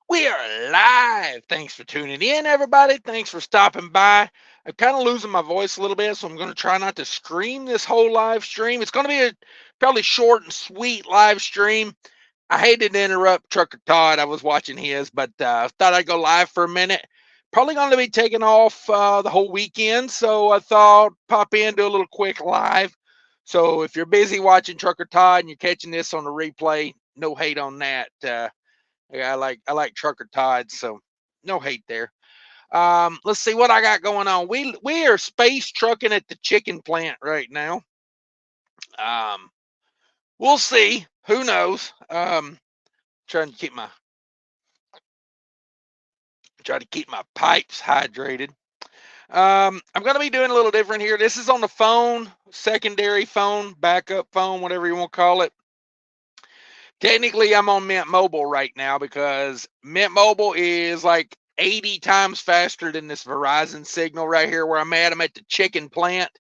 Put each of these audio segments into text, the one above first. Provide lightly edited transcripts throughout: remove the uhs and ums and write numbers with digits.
We are live. Thanks for tuning in, everybody. Thanks for stopping by. I'm kind of losing my voice a little bit, so I'm going to try not to scream this whole live stream. It's going to be a fairly short and sweet live stream. I hated to interrupt Trucker Todd. I was watching his, but thought I'd go live for a minute. Probably going to be taking off the whole weekend, so I thought pop in, do a little quick live. So if you're busy watching Trucker Todd and you're catching this on the replay, no hate on that. Yeah, I like Trucker Todd, so no hate there. Let's see what I got going on. We are space trucking at the chicken plant right now. Um, we'll see. Who knows? Trying to keep my pipes hydrated. I'm gonna be doing a little different here. This is on the phone, secondary phone, backup phone, whatever you want to call it. Technically, I'm on Mint Mobile right now because Mint Mobile is like 80 times faster than this Verizon signal right here where I'm at. I'm at the chicken plant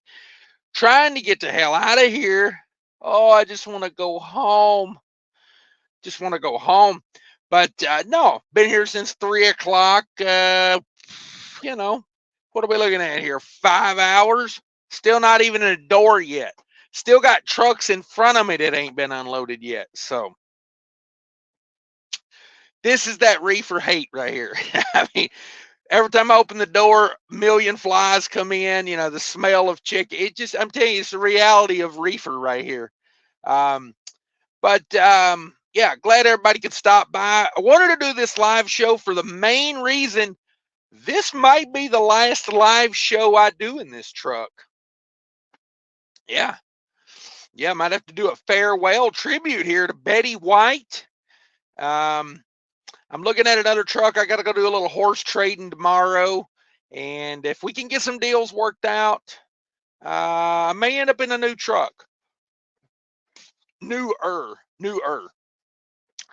trying to get the hell out of here. Oh, I just want to go home. Just want to go home. But no, been here since 3 o'clock. You know, what are we looking at here? 5 hours? Still not even in the door yet. Still got trucks in front of me that ain't been unloaded yet. So this is that reefer hate right here. I mean, every time I open the door, a million flies come in. You know, the smell of chicken. I'm telling you, it's the reality of reefer right here. Um, but yeah, glad everybody could stop by. I wanted to do this live show for the main reason this might be the last live show I do in this truck. Yeah. Yeah, might have to do a farewell tribute here to Betty White. Um, I'm looking at another truck. I got to go do a little horse trading tomorrow. And if we can get some deals worked out, I may end up in a new truck. Newer.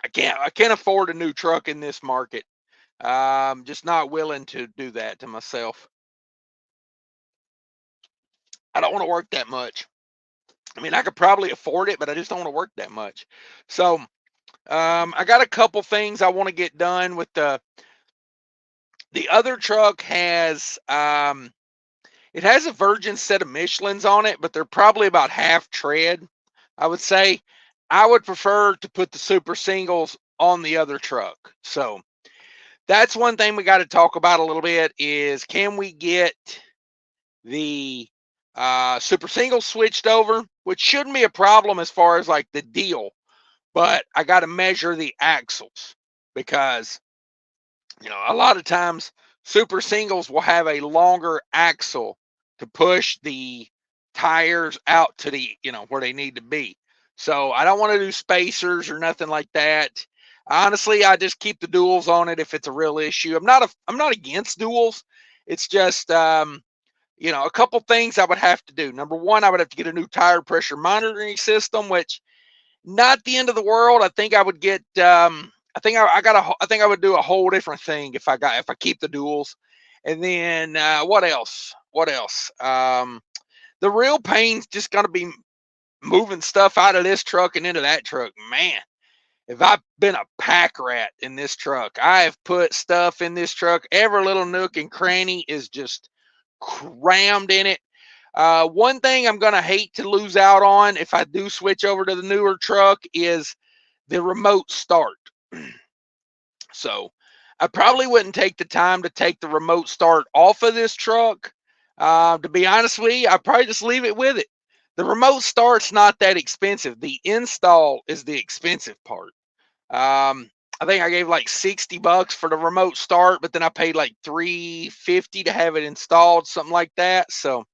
I can't afford a new truck in this market. I'm just not willing to do that to myself. I don't want to work that much. I mean, I could probably afford it, but I just don't want to work that much. So, I got a couple things I want to get done with the other truck it has a virgin set of Michelins on it, but they're probably about half tread. I would say I would prefer to put the super singles on the other truck. So that's one thing we got to talk about a little bit is can we get the super singles switched over, which shouldn't be a problem as far as like the deal, but I got to measure the axles because a lot of times super singles will have a longer axle to push the tires out to the, where they need to be. So I don't want to do spacers or nothing like that. Honestly, I just keep the duals on it if it's a real issue. I'm not against duals. It's just a couple things I would have to do. Number one, I would have to get a new tire pressure monitoring system, which not the end of the world. I think I would get I think I would do a whole different thing if I keep the duals. And then what else? The real pain's just gonna be moving stuff out of this truck and into that truck. Man, if I've been a pack rat in this truck, I have put stuff in this truck. Every little nook and cranny is just crammed in it. One thing I'm gonna hate to lose out on if I do switch over to the newer truck is the remote start. So I probably wouldn't take the time to take the remote start off of this truck. To be honest with you, I'd probably just leave it with it. The remote start's not that expensive. The install is the expensive part. I think I gave like $60 for the remote start, but then I paid like $350 to have it installed, something like that. So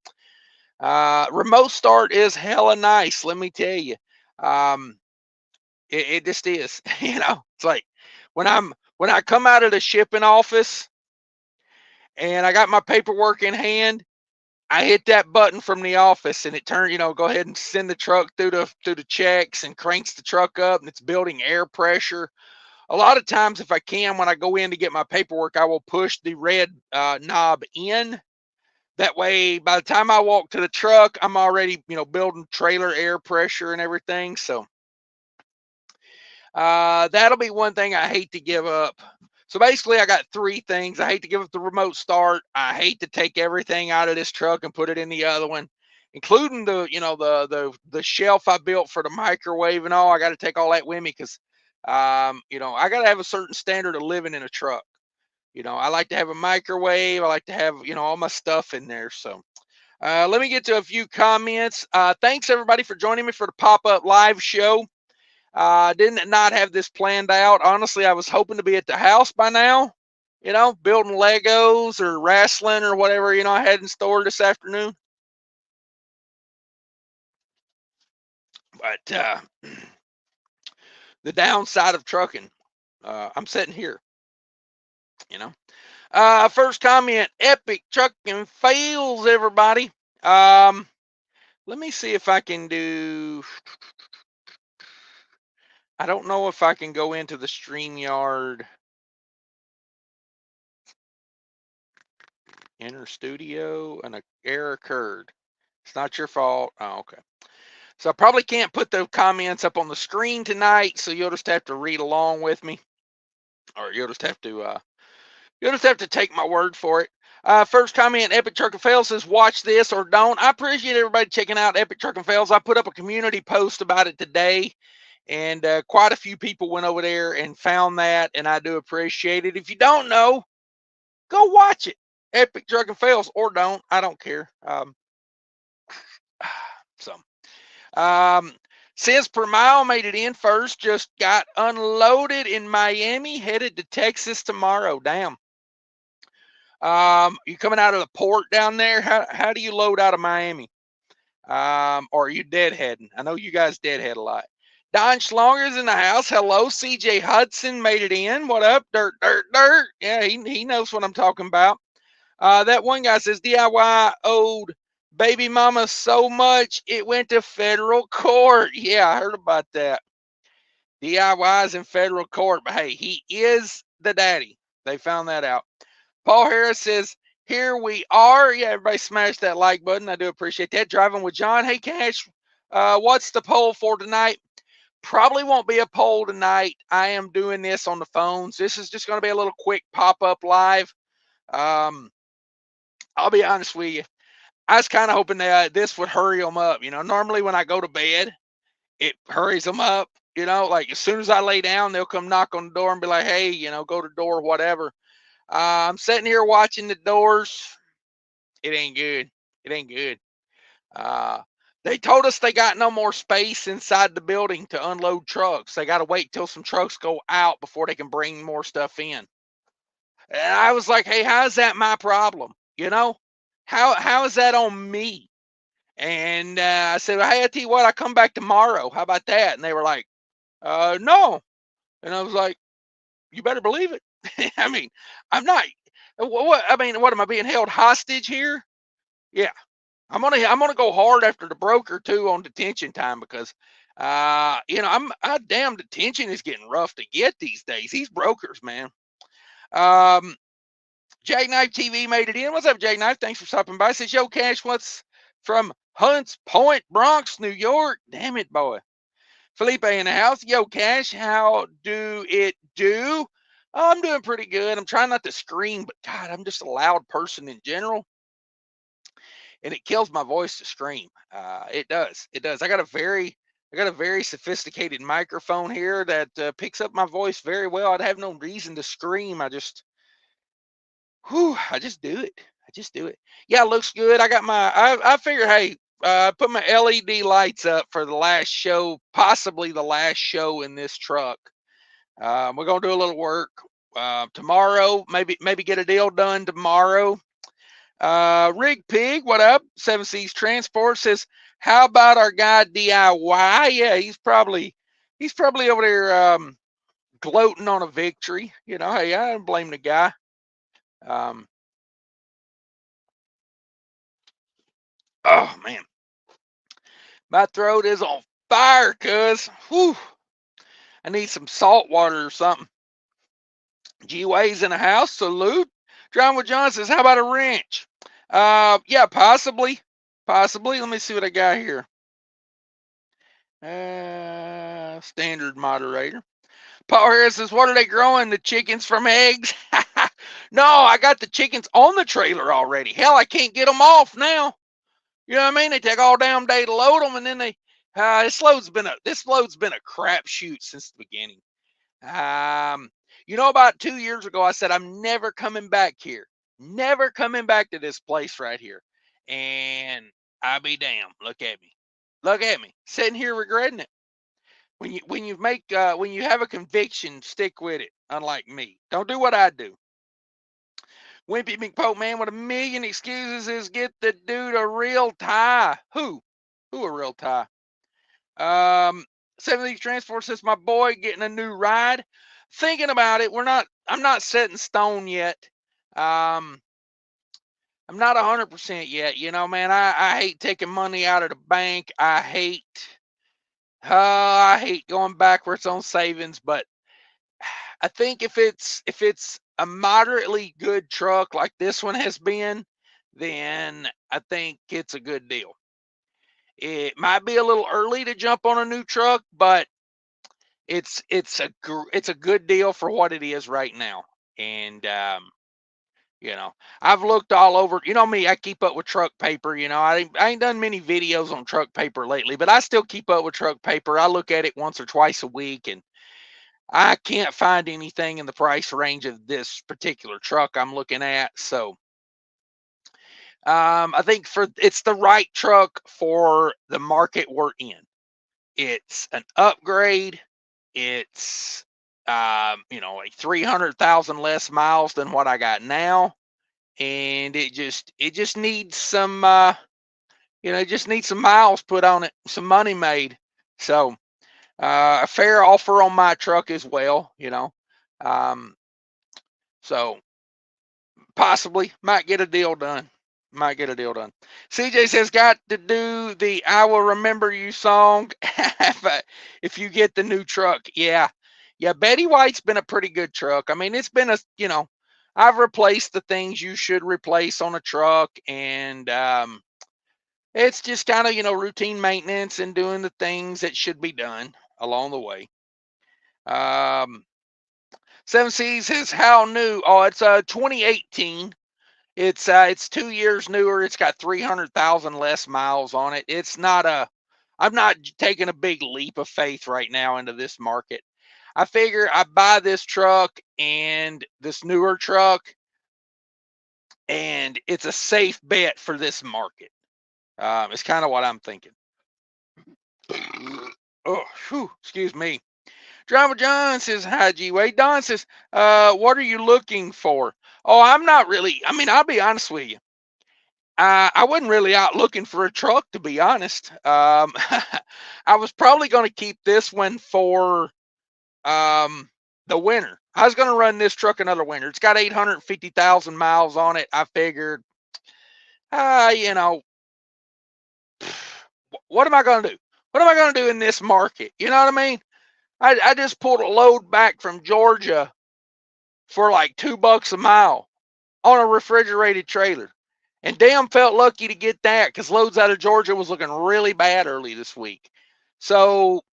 remote start is hella nice, let me tell you. It just is. It's like when I come out of the shipping office and I got my paperwork in hand, I hit that button from the office and it turns, go ahead and send the truck through the checks and cranks the truck up and it's building air pressure. A lot of times, if I can, when I go in to get my paperwork, I will push the red knob in. That way, by the time I walk to the truck, I'm already, building trailer air pressure and everything. So that'll be one thing I hate to give up. So basically, I got three things. I hate to give up the remote start. I hate to take everything out of this truck and put it in the other one, including the, the shelf I built for the microwave and all. I got to take all that with me because, I got to have a certain standard of living in a truck. I like to have a microwave. I like to have, all my stuff in there. So let me get to a few comments. Thanks everybody for joining me for the pop-up live show. Didn't not have this planned out. Honestly, I was hoping to be at the house by now, building Legos or wrestling or whatever, I had in store this afternoon. But the downside of trucking, I'm sitting here, First comment, epic trucking fails, everybody. Let me see if I can do, I don't know if I can go into the StreamYard. Enter studio, and an error occurred. It's not your fault. Oh, okay. So I probably can't put the comments up on the screen tonight, so you'll just have to read along with me, or you'll just have to take my word for it. First comment, Epic Truck and Fails says, watch this or don't. I appreciate everybody checking out Epic Truck and Fails. I put up a community post about it today, and quite a few people went over there and found that, and I do appreciate it. If you don't know, go watch it. Epic Truck and Fails, or don't. I don't care. Cents per mile made it in first, just got unloaded in Miami, headed to Texas tomorrow. Damn. You coming out of the port down there? How do you load out of Miami? Or are you deadheading? I know you guys deadhead a lot. Don Schlonger's in the house. Hello, CJ Hudson made it in. What up? Dirt, dirt, dirt. Yeah, he knows what I'm talking about. That one guy says DIY owed baby mama so much it went to federal court. Yeah, I heard about that. DIY is in federal court, but hey, he is the daddy. They found that out. Paul Harris says, here we are. Yeah, everybody smash that like button. I do appreciate that. Driving with John. Hey, Cash, what's the poll for tonight? Probably won't be a poll tonight. I am doing this on the phones. This is just going to be a little quick pop-up live. I'll be honest with you. I was kind of hoping that this would hurry them up. Normally when I go to bed, it hurries them up. Like as soon as I lay down, they'll come knock on the door and be like, hey, go to the door, whatever. I'm sitting here watching the doors. It ain't good. It ain't good. They told us they got no more space inside the building to unload trucks. They got to wait till some trucks go out before they can bring more stuff in. And I was like, hey, how's that my problem? How is that on me? And I said, well, hey, I tell you what, I come back tomorrow. How about that? And they were like, no. And I was like, you better believe it. I mean, I'm not. What am I being held hostage here? Yeah, I'm gonna go hard after the broker too on detention time because, damn detention is getting rough to get these days. These brokers, man. Jackknife TV made it in. What's up, Jackknife? Thanks for stopping by. Says, yo, Cash, what's from Hunts Point, Bronx, New York? Damn it, boy. Felipe in the house. Yo, Cash, how do it do? Oh, I'm doing pretty good. I'm trying not to scream, but God, I'm just a loud person in general. And it kills my voice to scream. It does. It does. I got a very sophisticated microphone here that picks up my voice very well. I'd have no reason to scream. I just do it. I just do it. Yeah, it looks good. I got I figure, hey, I put my LED lights up for the last show, possibly the last show in this truck. We're gonna do a little work tomorrow. Maybe get a deal done tomorrow. Rig Pig, what up? Seven Seas Transport says, how about our guy DIY? Yeah, he's probably over there gloating on a victory. Hey, I don't blame the guy. Oh man, my throat is on fire, cuz. Whew. I need some salt water or something. G-Way's in the house. Salute. John with John says, how about a wrench? Yeah, possibly. Let me see what I got here. Standard moderator. Paul Harris says, what are they growing? The chickens from eggs? No, I got the chickens on the trailer already. Hell, I can't get them off now. You know what I mean? They take all damn day to load them, and then they. This load's been a crapshoot since the beginning. About 2 years ago, I said I'm never coming back here, never coming back to this place right here, and I'll be damned. Look at me, sitting here regretting it. When you have a conviction, stick with it. Unlike me, don't do what I do. Wimpy McPoke man with a million excuses is get the dude a real tie. Who a real tie? 70 Transport says my boy getting a new ride. Thinking about it, I'm not set in stone yet. I'm not 100% yet. You know, man, I hate taking money out of the bank. I hate going backwards on savings, but I think if it's a moderately good truck like this one has been, then I think it's a good deal. It might be a little early to jump on a new truck, but it's a good deal for what it is right now. And I've looked all over. You know me, I keep up with truck paper. I ain't done many videos on truck paper lately, but I still keep up with truck paper. I look at it once or twice a week, and I can't find anything in the price range of this particular truck I'm looking at. So I think it's the right truck for the market we're in. It's an upgrade. It's like 300,000 less miles than what I got now, and it just needs some miles put on it, some money made. So a fair offer on my truck as well. So possibly might get a deal done. CJ says, got to do the I Will Remember You song if you get the new truck. Yeah. Betty White's been a pretty good truck. I mean, it's been I've replaced the things you should replace on a truck, and it's just kind of, routine maintenance and doing the things that should be done along the way. 7C says, how new? Oh, it's 2018. It's 2 years newer. It's got 300,000 less miles on it. I'm not taking a big leap of faith right now into this market. I figure I buy this truck and this newer truck, and it's a safe bet for this market. It's kind of what I'm thinking. Oh, excuse me. Driver John says, hi, G-Way. Don says, what are you looking for? Oh, I'm not really. I mean, I'll be honest with you. I wasn't really out looking for a truck, to be honest. I was probably going to keep this one for the winter. I was going to run this truck another winter. It's got 850,000 miles on it. I figured, what am I going to do? What am I going to do in this market? You know what I mean? I just pulled a load back from Georgia for like $2 a mile on a refrigerated trailer. And damn felt lucky to get that, because loads out of Georgia was looking really bad early this week. So,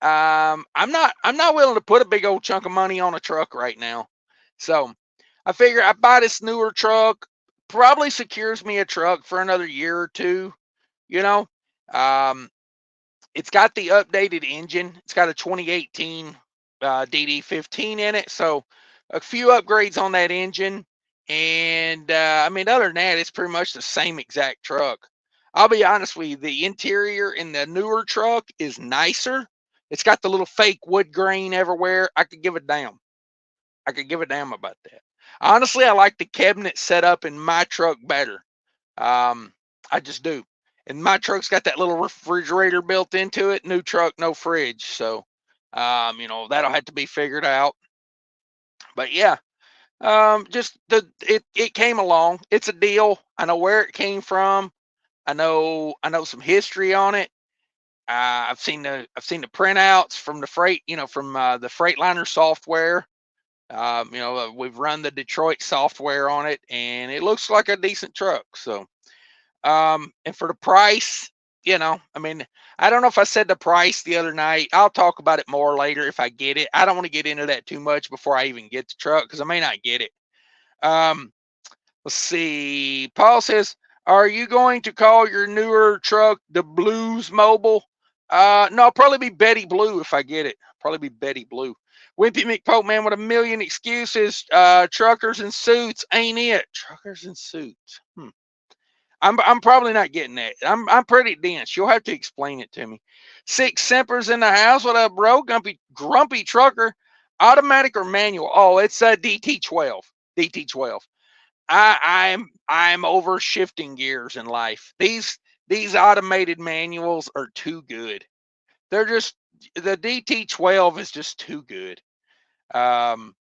I'm not willing to put a big old chunk of money on a truck right now. So I figure I buy this newer truck, probably secures me a truck for another year or two. It's got the updated engine. It's got a 2018 DD15 in it. So a few upgrades on that engine. And I mean, other than that, it's pretty much the same exact truck. I'll be honest with you, the interior in the newer truck is nicer. It's got the little fake wood grain everywhere. I could give a damn. About that. Honestly, I like the cabinet setup in my truck better. I just do. And my truck's got that little refrigerator built into it. New truck, no fridge. So, that'll have to be figured out. But yeah, it came along. It's a deal. I know where it came from. I know some history on it. I've seen the printouts from the the Freightliner software. We've run the Detroit software on it, and it looks like a decent truck. So, and for the price, you know, I mean, I don't know if I said the price the other night. I'll talk about it more later if I get it. I don't want to get into that too much before I even get the truck because I may not get it. Let's see. Paul says, "Are you going to call your newer truck the Blues Mobile?" No, I'll probably be Betty Blue if I get it. Probably be Betty Blue. Wimpy McPope man with a million excuses. Truckers in suits ain't it? Truckers in suits. I'm probably not getting that. I'm pretty dense. You'll have to explain it to me. Six Simpers in the house. What up, bro? Grumpy trucker. Automatic or manual? Oh, it's a DT12. DT12. I'm over shifting gears in life. These automated manuals are too good. They're just the DT12 is just too good. Um,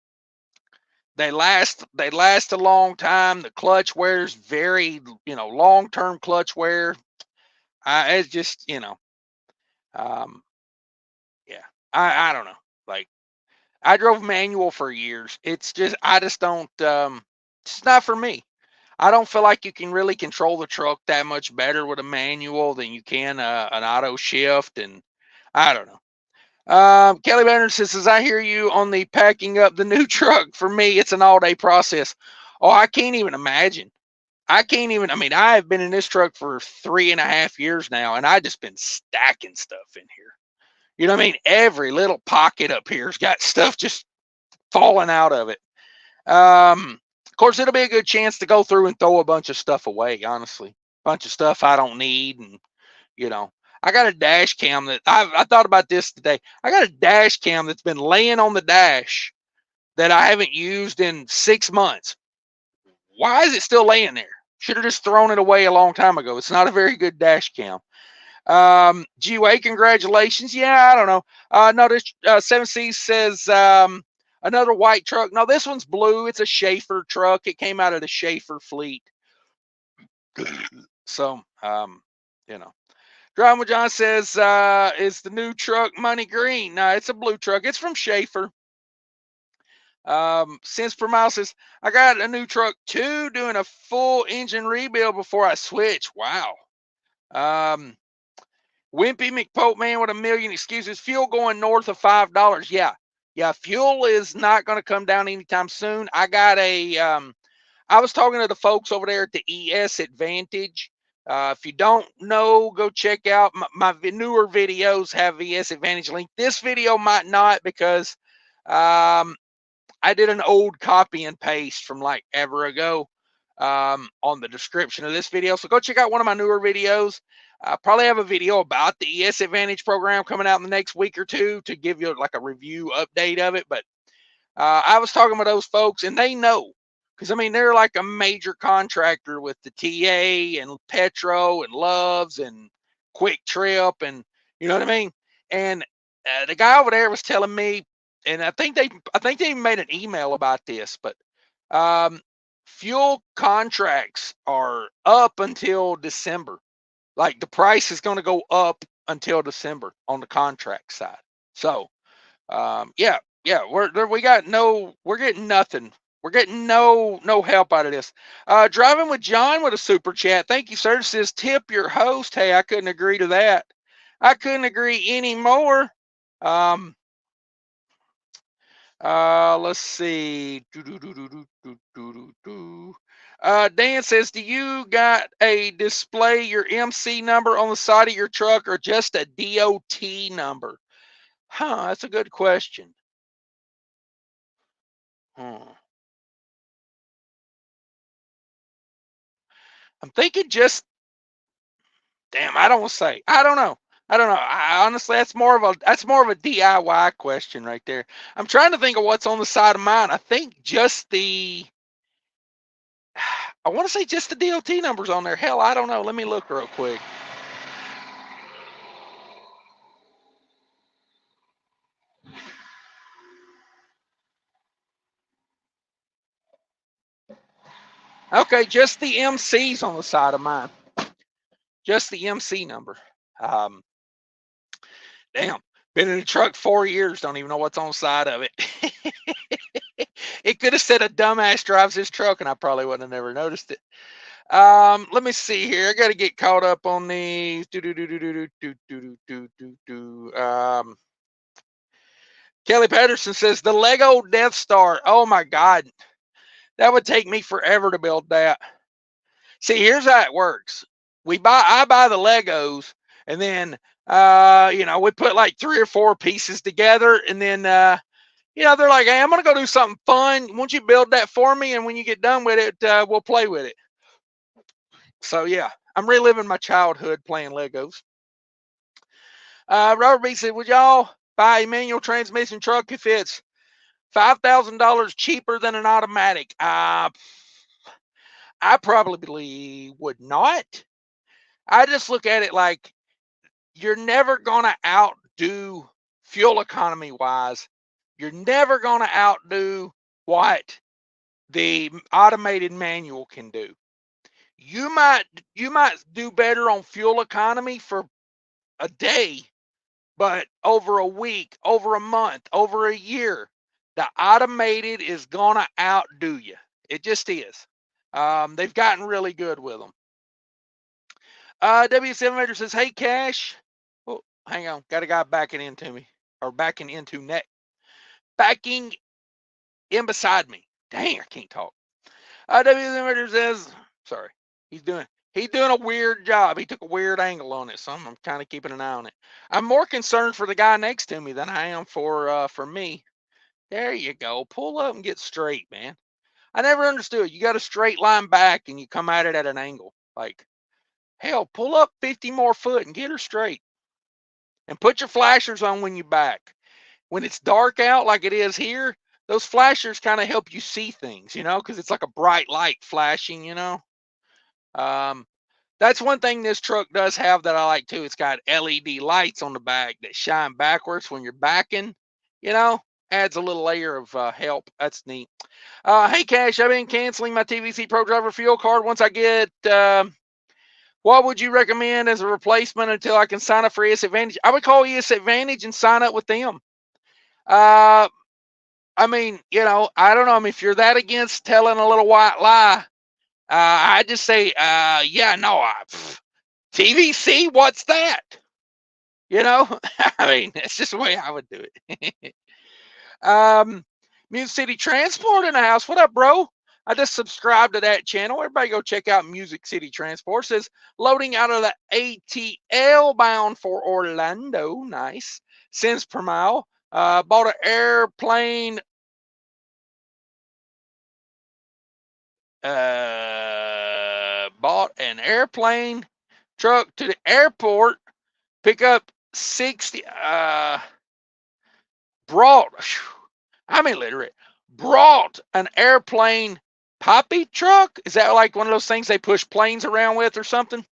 they last a long time. The clutch wears very, long-term clutch wear. It's just, um, yeah. I don't know. Like I drove manual for years. It's just I just don't it's not for me. I don't feel like you can really control the truck that much better with a manual than you can an auto shift, and I don't know. Kelly Banner says, as I hear you on the packing up the new truck, for me, it's an all-day process. Oh, I can't even imagine. I mean, I have been in this truck for 3.5 years now, and I just been stacking stuff in here. You know what I mean? Every little pocket up here's got stuff just falling out of it. Of course, it'll be a good chance to go through and throw a bunch of stuff away, honestly. Bunch of stuff I don't need. And, you know, I got a dash cam that I thought about this today. I got a dash cam that's been laying on the dash that I haven't used in 6 months. Why is it still laying there? Should have just thrown it away a long time ago. It's not a very good dash cam. GWA, congratulations. Yeah, I don't know. Notice 7C says another white truck. No, this one's blue. It's a Schaefer truck. It came out of the Schaefer fleet. So, you know. Driving with John says, is the new truck money green? No, it's a blue truck. It's from Schaefer. Since per mile says, I got a new truck too, doing a full engine rebuild before I switch. Wow. Wimpy McPope man with a million excuses. Fuel going north of $5. Yeah. Fuel is not going to come down anytime soon. I got I was talking to the folks over there at the ES Advantage. If you don't know, go check out my newer videos have ES Advantage link. This video might not because I did an old copy and paste from like ever ago on the description of this video. So go check out one of my newer videos. I probably have a video about the ES Advantage program coming out in the next week or two to give you like a review update of it. But I was talking with those folks and they know, because I mean, they're like a major contractor with the TA and Petro and Loves and Quick Trip, and you know what I mean? And the guy over there was telling me, and I think they even made an email about this, but fuel contracts are up until December. Like the price is going to go up until December on the contract side. So, yeah, we're getting nothing. We're getting no help out of this. Driving with John with a super chat. Thank you, sir. It says tip your host. Hey, I couldn't agree to that. I couldn't agree any more. Let's see. Dan says, do you got a display your MC number on the side of your truck or just a DOT number? That's a good question. I'm thinking just, damn, I don't want to say. I don't know. Honestly, that's more of a DIY question right there. I'm trying to think of what's on the side of mine. I think just I want to say just the DOT numbers on there. Hell, I don't know. Let me look real quick. Okay, just the MC's on the side of mine. Just the MC number. Damn, been in the truck 4 years. Don't even know what's on the side of it. It could have said a dumbass drives his truck, and I probably wouldn't have never noticed it. Let me see here. I got to get caught up on these. Kelly Patterson says the Lego Death Star. Oh my God, that would take me forever to build that. See, here's how it works. I buy the Legos, and then we put like 3 or 4 pieces together, and then they're like, hey, I'm gonna go do something fun. Won't you build that for me? And when you get done with it, we'll play with it. So yeah, I'm reliving my childhood playing Legos. Robert B said, would y'all buy a manual transmission truck if it's $5,000 cheaper than an automatic? I probably would not. I just look at it like you're never going to outdo fuel economy wise. You're never going to outdo what the automated manual can do. You might do better on fuel economy for a day, but over a week, over a month, over a year, the automated is going to outdo you. It just is. They've gotten really good with them. W7 Major says, hey, Cash. Oh, hang on. Got a guy backing into me. Or backing into net. Backing in beside me. Dang, I can't talk. W7 Major says, sorry. He's doing a weird job. He took a weird angle on it, so I'm kind of keeping an eye on it. I'm more concerned for the guy next to me than I am for me. There you go. Pull up and get straight, man. I never understood. You got a straight line back and you come at it at an angle. Like, hell, pull up 50 more foot and get her straight. And put your flashers on when you back. When it's dark out like it is here, those flashers kind of help you see things, because it's like a bright light flashing, That's one thing this truck does have that I like too. It's got LED lights on the back that shine backwards when you're backing, adds a little layer of help. That's neat. Hey, Cash, I've been canceling my TVC Pro Driver fuel card. Once I get, what would you recommend as a replacement until I can sign up for ES Advantage? I would call ES Advantage and sign up with them. I mean, I don't know. I mean, if you're that against telling a little white lie, I just say, TVC, what's that? I mean, that's just the way I would do it. Music City Transport in the house. What up, bro? I just subscribed to that channel. Everybody go check out Music City Transport. It says loading out of the ATL bound for Orlando. Nice. Cents per mile. Bought an airplane. Bought an airplane truck to the airport. Pick up 60. I'm illiterate. Brought an airplane poppy truck. Is that like one of those things they push planes around with or something?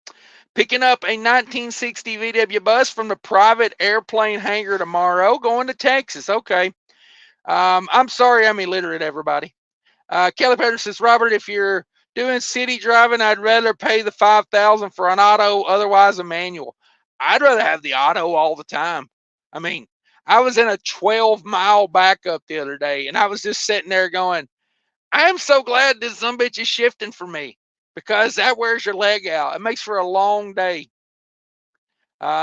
Picking up a 1960 VW bus from the private airplane hangar tomorrow, going to Texas. Okay. I'm sorry I'm illiterate, everybody. Kelly Patterson says, Robert, if you're doing city driving, I'd rather pay the $5,000 for an auto, otherwise a manual. I'd rather have the auto all the time. I mean, I was in a 12-mile backup the other day, and I was just sitting there going, I'm so glad this some bitch is shifting for me, because that wears your leg out. It makes for a long day.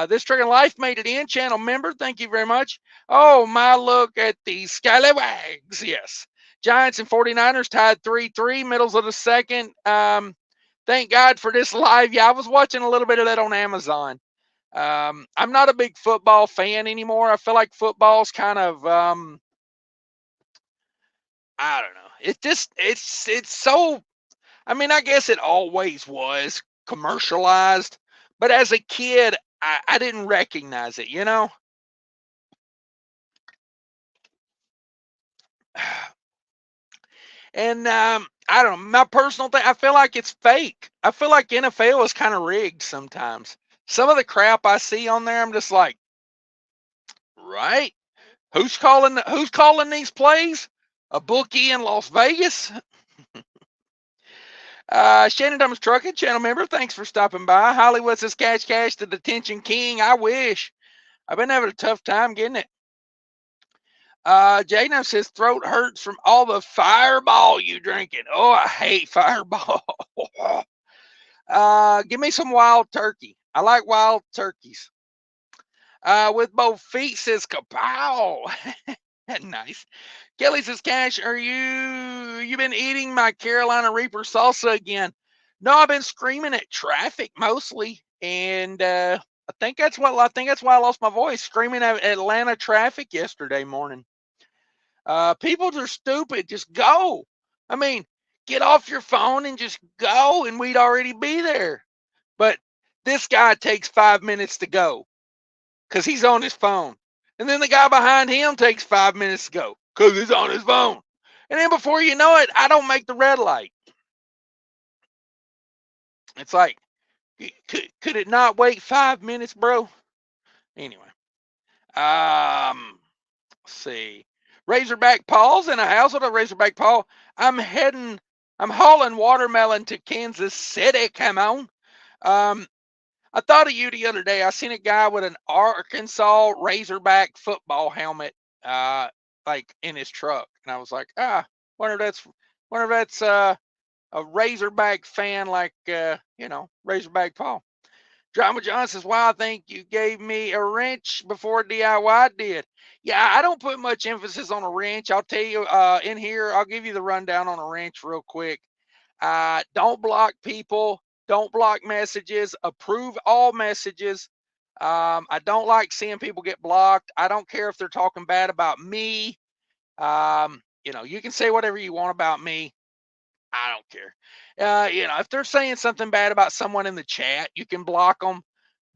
This Trucking Life made it in. Channel member, thank you very much. Oh, my look at these scallywags. Yes. Giants and 49ers tied 3-3, middles of the second. Thank God for this live. Yeah, I was watching a little bit of that on Amazon. I'm not a big football fan anymore. I feel like football's kind of, I don't know. It's so, I mean, I guess it always was commercialized, but as a kid, I didn't recognize it, And I don't know, my personal thing, I feel like it's fake. I feel like NFL is kind of rigged sometimes. Some of the crap I see on there, I'm just like, right? Who's calling these plays? A bookie in Las Vegas? Shannon Thomas Trucking, channel member, thanks for stopping by. Hollywood says, Cash, the detention king. I wish. I've been having a tough time getting it. Jaden says, throat hurts from all the Fireball you drinking. Oh, I hate Fireball. Give me some wild turkey. I like wild turkeys. With both feet, says kapow. Nice. Kelly says, Cash, you been eating my Carolina Reaper salsa again? No, I've been screaming at traffic mostly, and I think that's why I lost my voice, screaming at Atlanta traffic yesterday morning. People are stupid. Just go. I mean, get off your phone and just go, and we'd already be there. But this guy takes 5 minutes to go because he's on his phone. And then the guy behind him takes 5 minutes to go because he's on his phone. And then before you know it, I don't make the red light. It's like, could it not wait 5 minutes, bro? Anyway, let's see. Razorback Paul's in a house with a Razorback Paul. I'm hauling watermelon to Kansas City. Come on. I thought of you the other day. I seen a guy with an Arkansas Razorback football helmet, like in his truck, and I was like, wonder if that's a Razorback fan, like Razorback Paul. Drama John says, "Wow, I think you gave me a wrench before DIY did." Yeah, I don't put much emphasis on a wrench. I'll tell you in here. I'll give you the rundown on a wrench real quick. Don't block people. Don't block messages. Approve all messages. I don't like seeing people get blocked. I don't care if they're talking bad about me. You can say whatever you want about me. I don't care. If they're saying something bad about someone in the chat, you can block them.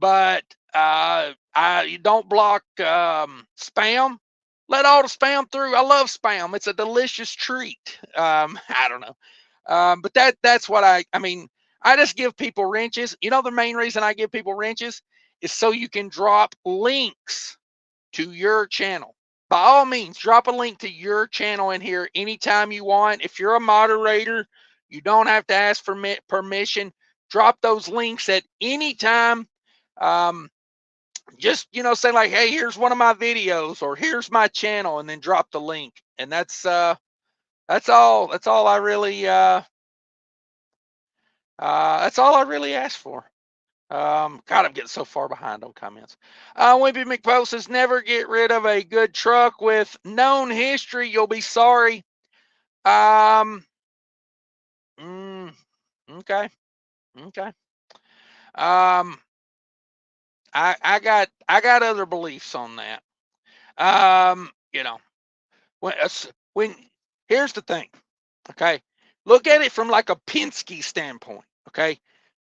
But you don't block spam. Let all the spam through. I love spam. It's a delicious treat. I don't know. But that's what I mean. I just give people wrenches. The main reason I give people wrenches is so you can drop links to your channel. By all means, drop a link to your channel in here anytime you want. If you're a moderator, you don't have to ask for permission. Drop those links at any time. Just say like, hey, here's one of my videos, or here's my channel, and then drop the link. And that's all I really ask for. God, I'm getting so far behind on comments. Wimpy McPost says, never get rid of a good truck with known history. You'll be sorry. Okay. I got other beliefs on that. When here's the thing. Okay. Look at it from like a Penske standpoint. Okay.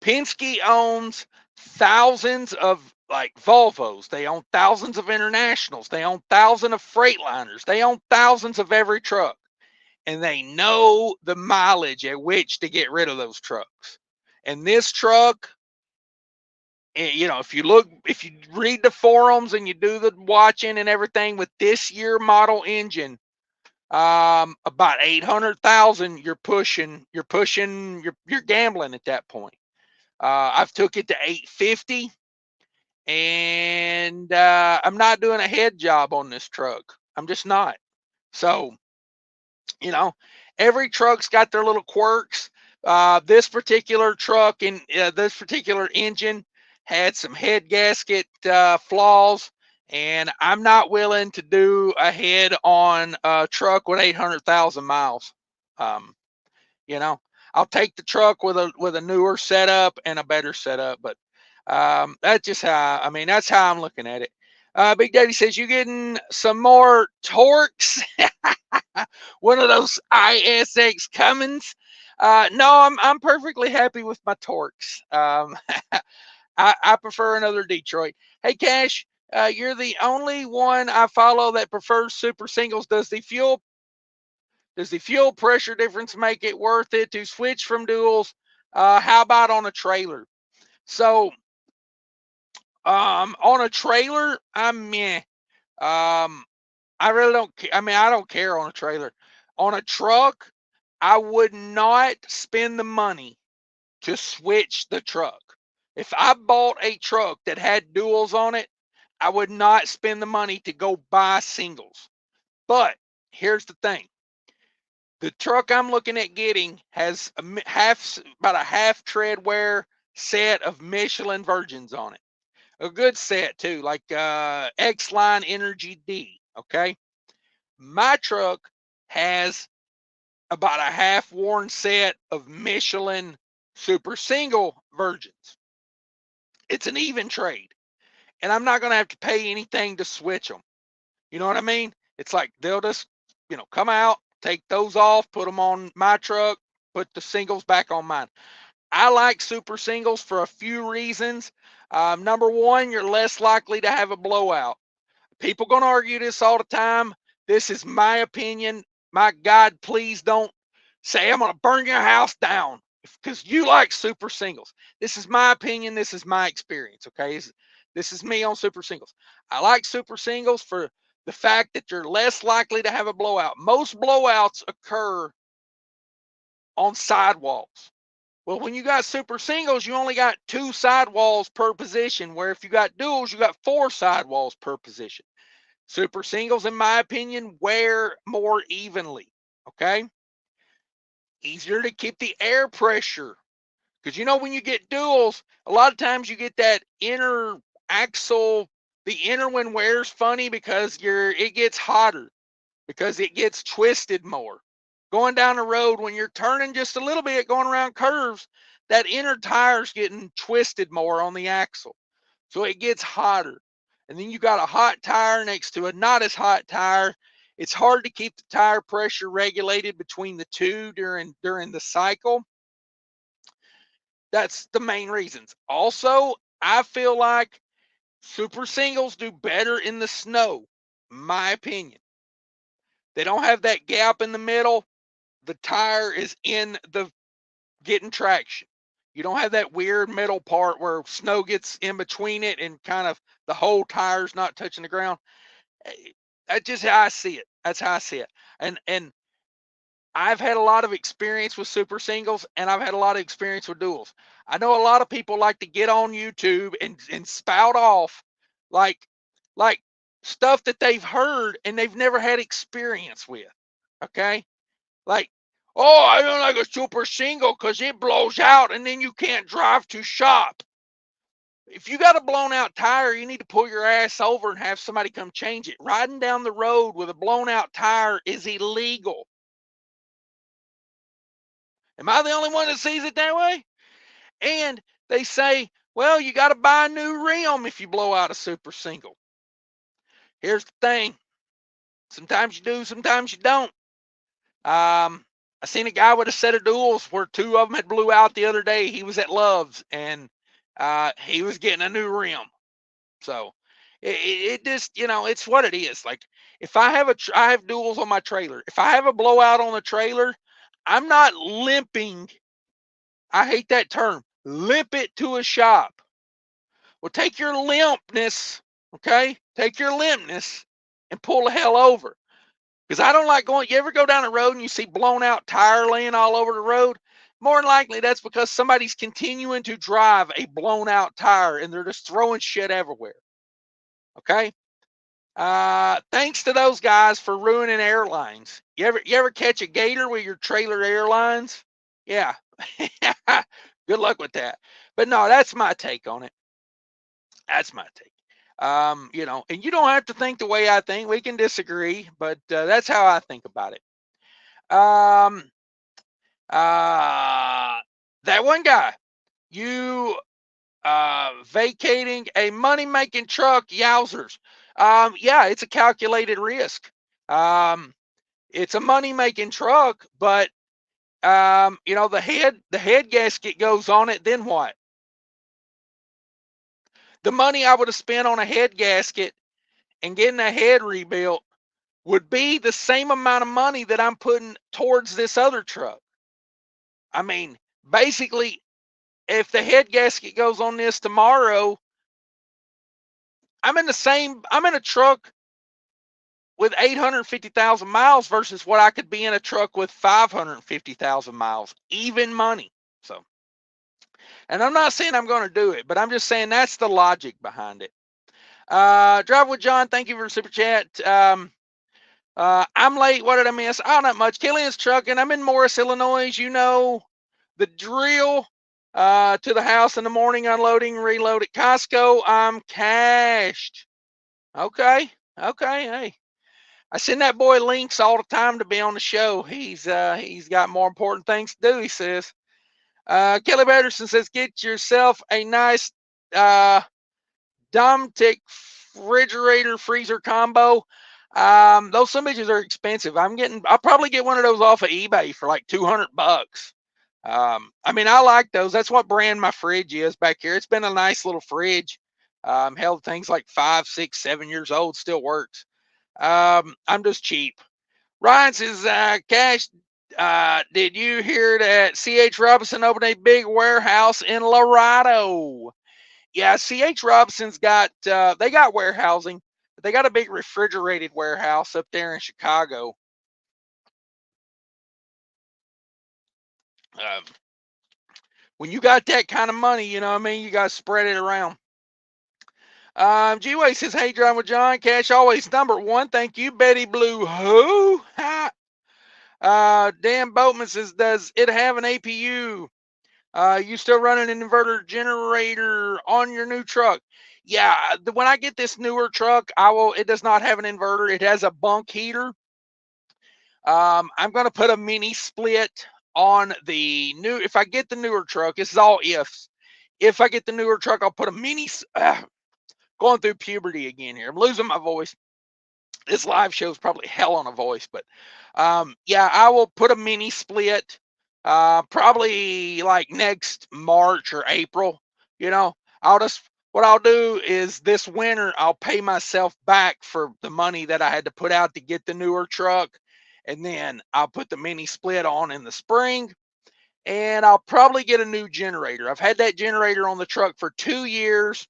Penske owns thousands of like Volvos. They own thousands of Internationals. They own thousands of Freightliners. They own thousands of every truck. And they know the mileage at which to get rid of those trucks. And this truck, if you read the forums and you do the watching and everything, with this year model engine, about 800,000, you're gambling at that point. I've took it to 850, and I'm not doing a head job on this truck. I'm just not. So, every truck's got their little quirks. This particular truck and this particular engine had some head gasket flaws, and I'm not willing to do a head on a truck with 800,000 miles. I'll take the truck with a newer setup and a better setup, but that's just that's how I'm looking at it. Big Daddy says, you getting some more Torques? One of those ISX Cummins? No, I'm perfectly happy with my Torques. I prefer another Detroit. Hey, Cash, you're the only one I follow that prefers super singles. Does the fuel pressure difference make it worth it to switch from duals? How about on a trailer? So, on a trailer, I'm meh. I really don't care. I don't care on a trailer. On a truck, I would not spend the money to switch the truck. If I bought a truck that had duals on it, I would not spend the money to go buy singles. But here's the thing. The truck I'm looking at getting has about a half tread wear set of Michelin virgins on it. A good set too, like X-Line Energy D. Okay, my truck has about a half-worn set of Michelin Super Single virgins. It's an even trade, and I'm not going to have to pay anything to switch them. You know what I mean? It's like they'll just, come out, take those off, put them on my truck, put the singles back on mine. I like super singles for a few reasons. Number one, you're less likely to have a blowout. People going to argue this all the time. This is my opinion. My God, please don't say I'm going to burn your house down because you like super singles. This is my opinion. This is my experience. Okay. This is me on super singles. I like super singles for the fact that you're less likely to have a blowout. Most blowouts occur on sidewalls. Well, when you got super singles, you only got 2 sidewalls per position, where if you got duals, you got 4 sidewalls per position. Super singles, in my opinion, wear more evenly. Okay. Easier to keep the air pressure. Because when you get duals, a lot of times you get that inner axle, the inner one wears funny because it gets hotter, because it gets twisted more. Going down the road, when you're turning just a little bit, going around curves, that inner tire's getting twisted more on the axle. So it gets hotter. And then you got a hot tire next to a not as hot tire. It's hard to keep the tire pressure regulated between the two during the cycle. That's the main reasons. Also, I feel like super singles do better in the snow, my opinion. They don't have that gap in the middle. The tire is in the getting traction. You don't have that weird middle part where snow gets in between it and kind of the whole tire's not touching the ground. That's just how I see it. That's how I see it. And I've had a lot of experience with super singles, and I've had a lot of experience with duals. I know a lot of people like to get on YouTube and spout off like like stuff that they've heard and they've never had experience with. Okay? Like, oh, I don't like a super single because it blows out and then you can't drive to shop. If you got a blown out tire, you need to pull your ass over and have somebody come change it. Riding down the road with a blown out tire is illegal. Am I the only one that sees it that way? And they say, well, you got to buy a new rim if you blow out a super single. Here's the thing. Sometimes you do, sometimes you don't. I seen a guy with a set of duals where 2 of them had blew out the other day. He was at Love's and he was getting a new rim. So it just, it's what it is. Like if I have I have duals on my trailer. If I have a blowout on the trailer, I'm not limping. I hate that term. Limp it to a shop. Well, take your limpness, okay? Take your limpness and pull the hell over. Because I don't like going, you ever go down the road and you see blown out tire laying all over the road? More than likely, that's because somebody's continuing to drive a blown out tire and they're just throwing shit everywhere. Okay? Thanks to those guys for ruining airlines. You ever catch a gator with your trailer airlines? Yeah. Good luck with that. But no, that's my take on it. That's my take. And you don't have to think the way I think. We can disagree, but that's how I think about it. That one guy, you vacating a money-making truck, yowzers. Yeah, it's a calculated risk. It's a money-making truck, but the head gasket goes on it. Then what? The money I would have spent on a head gasket and getting a head rebuilt would be the same amount of money that I'm putting towards this other truck. I mean, basically, if the head gasket goes on this tomorrow, I'm in a truck with 850,000 miles versus what I could be in a truck with 550,000 miles, even money. So, and I'm not saying I'm going to do it, but I'm just saying that's the logic behind it. Drive with John, thank you for super chat. I'm late. What did I miss? Oh, not much. Killian's trucking. I'm in Morris, Illinois. You know the drill. to the house in the morning, unloading, reload at Costco. I'm cashed. Okay. Okay. Hey, I send that boy links all the time to be on the show. He's got more important things to do, he says. Kelly Patterson says, get yourself a nice Domtic refrigerator freezer combo. Those some bitches are expensive. I'll probably get one of those off of eBay for like $200. I mean, I like those. That's what brand my fridge is back here. It's been a nice little fridge. Held things like 5, 6, 7 years old, still works. I'm just cheap. Ryan says, Cash, did you hear that C.H. Robinson opened a big warehouse in Laredo? Yeah, C.H. Robinson's they got warehousing, but they got a big refrigerated warehouse up there in Chicago. When you got that kind of money, you know what I mean? You got to spread it around. G-Way says, hey, John with John. Cash always number one. Thank you, Betty Blue. Who? Dan Boatman says, does it have an APU? You still running an inverter generator on your new truck? Yeah, when I get this newer truck, it does not have an inverter. It has a bunk heater. I'm going to put a mini split on the new, if I get the newer truck, this is all ifs. If I get the newer truck, I'll put a mini, going through puberty again here. I'm losing my voice. This live show is probably hell on a voice, but yeah, I will put a mini split, probably like next March or April. You know, what I'll do is this winter, I'll pay myself back for the money that I had to put out to get the newer truck. And then I'll put the mini split on in the spring, and I'll probably get a new generator. I've had that generator on the truck for 2 years.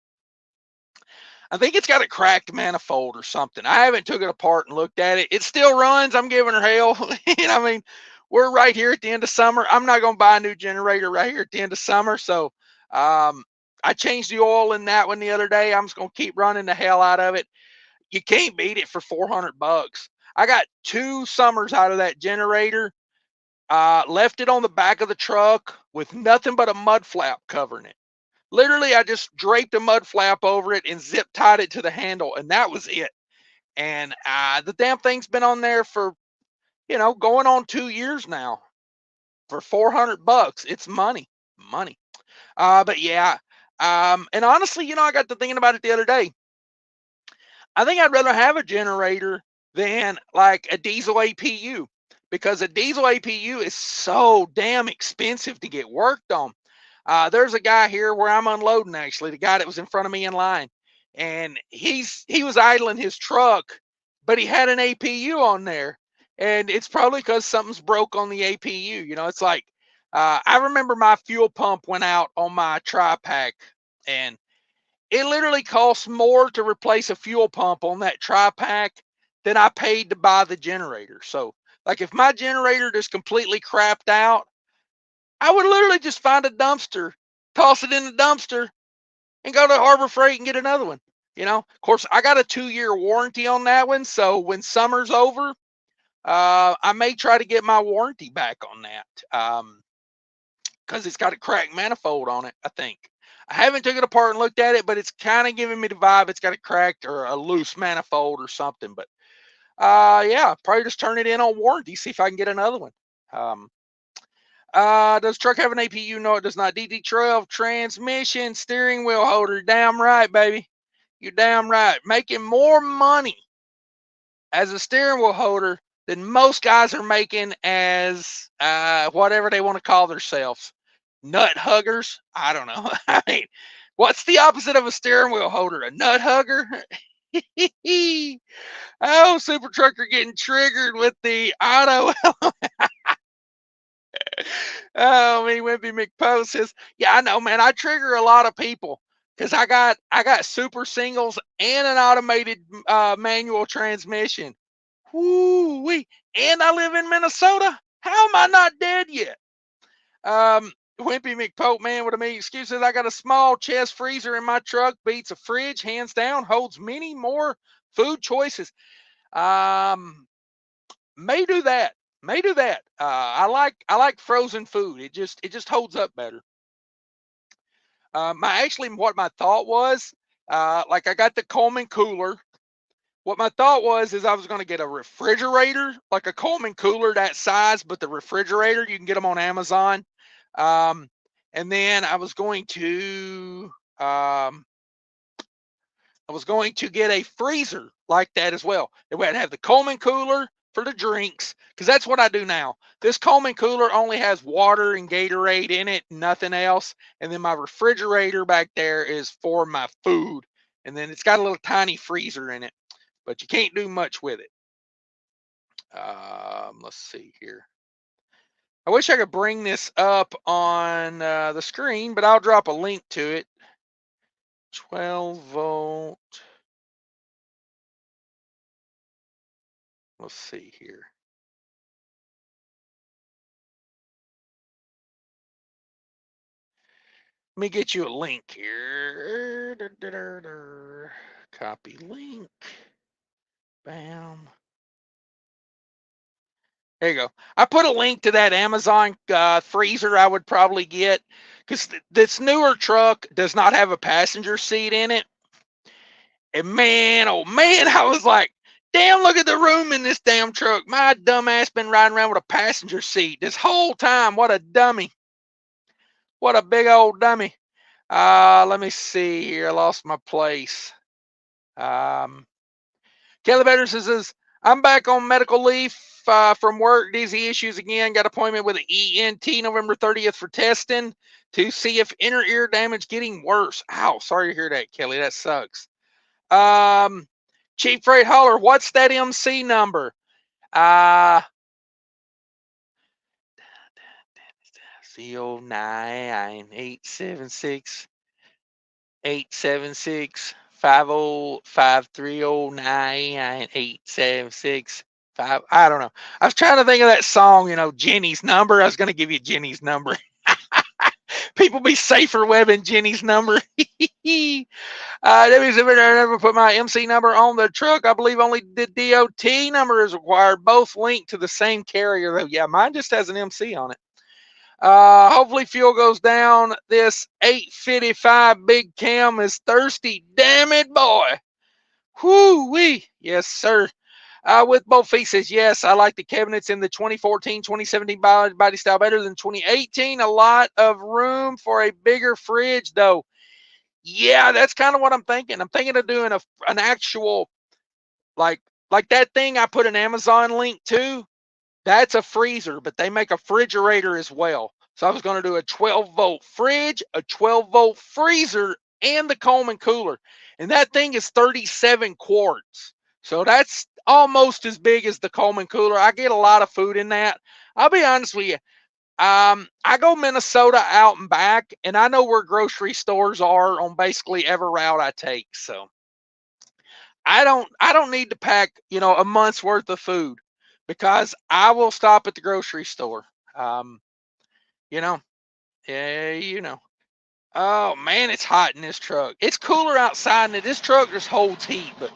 I think it's got a cracked manifold or something. I haven't took it apart and looked at it. It still runs. I'm giving her hell. I mean, we're right here at the end of summer. I'm not going to buy a new generator right here at the end of summer. So I changed the oil in that one the other day. I'm just going to keep running the hell out of it. You can't beat it for $400. I got 2 summers out of that generator. Left it on the back of the truck with nothing but a mud flap covering it. Literally, I just draped a mud flap over it and zip tied it to the handle, and that was it. And the damn thing's been on there for, going on 2 years now. For $400, it's money. But yeah, and honestly, I got to thinking about it the other day. I think I'd rather have a generator than like a diesel APU, because a diesel APU is so damn expensive to get worked on. There's a guy here where I'm unloading, actually, the guy that was in front of me in line, and he was idling his truck, but he had an APU on there, and it's probably because something's broke on the APU. It's like, I remember my fuel pump went out on my tri-pack, and it literally costs more to replace a fuel pump on that tri-pack than I paid to buy the generator. So, like, if my generator just completely crapped out, I would literally just find a dumpster, toss it in the dumpster, and go to Harbor Freight and get another one. Of course, I got a 2-year warranty on that one. So when summer's over, I may try to get my warranty back on that, because it's got a cracked manifold on it, I think. I haven't took it apart and looked at it, but it's kind of giving me the vibe it's got a cracked or a loose manifold or something. But yeah, probably just turn it in on warranty, see if I can get another one. Does truck have an APU? No, it does not. DD12 transmission, steering wheel holder. Damn right, baby. You're damn right. Making more money as a steering wheel holder than most guys are making as whatever they want to call themselves. Nut huggers? I don't know. I mean, what's the opposite of a steering wheel holder? A nut hugger? Oh, Super Trucker getting triggered with the auto. Oh, me Wimpy McPost says, yeah, I know, man. I trigger a lot of people because I got super singles and an automated manual transmission. Woo wee. And I live in Minnesota. How am I not dead yet? Wimpy McPost, man, what I mean, excuses. I got a small chest freezer in my truck, beats a fridge, hands down, holds many more food choices. May do that. I like frozen food. It just holds up better. What my thought was, like I got the Coleman cooler. What my thought was is I was going to get a refrigerator, like a Coleman cooler that size, but the refrigerator, you can get them on Amazon. And then I was going to get a freezer like that as well. It would have the Coleman cooler for the drinks, because that's what I do now. This Coleman cooler only has water and Gatorade in it, nothing else. And then my refrigerator back there is for my food. And then it's got a little tiny freezer in it, but you can't do much with it. Let's see here. I wish I could bring this up on the screen, but I'll drop a link to it. 12 volt. Let's see here. Let me get you a link here. Copy link. Bam. There you go. I put a link to that Amazon freezer I would probably get, because this newer truck does not have a passenger seat in it. And man, oh man, I was like, damn, look at the room in this damn truck. My dumb ass been riding around with a passenger seat this whole time. What a dummy. What a big old dummy. Let me see here. I lost my place. Kelly Veteran says, I'm back on medical leave from work. Dizzy issues again. Got appointment with an ENT November 30th for testing to see if inner ear damage getting worse. Ow, sorry to hear that, Kelly. That sucks. Chief Freight Hauler, what's that MC number? C09 876 876 505309 876 5. I don't know. I was trying to think of that song, Jenny's number. I was going to give you Jenny's number. People be safer webbing Jenny's number. I never put my MC number on the truck. I believe only the DOT number is required. Both linked to the same carrier, though. Yeah, mine just has an MC on it. Hopefully fuel goes down. This 855 big cam is thirsty. Damn it, boy. Whoo-wee. Yes, sir. With both feet says, yes, I like the cabinets in the 2014, 2017 body style better than 2018. A lot of room for a bigger fridge, though. Yeah, that's kind of what I'm thinking. I'm thinking of doing an actual, like that thing I put an Amazon link to. That's a freezer, but they make a refrigerator as well. So I was going to do a 12-volt fridge, a 12-volt freezer, and the Coleman cooler. And that thing is 37 quarts. So that's almost as big as the Coleman cooler. I get a lot of food in that. I'll be honest with you. I go Minnesota out and back, and I know where grocery stores are on basically every route I take. So I don't need to pack, a month's worth of food, because I will stop at the grocery store. Oh man, it's hot in this truck. It's cooler outside, and this truck just holds heat, but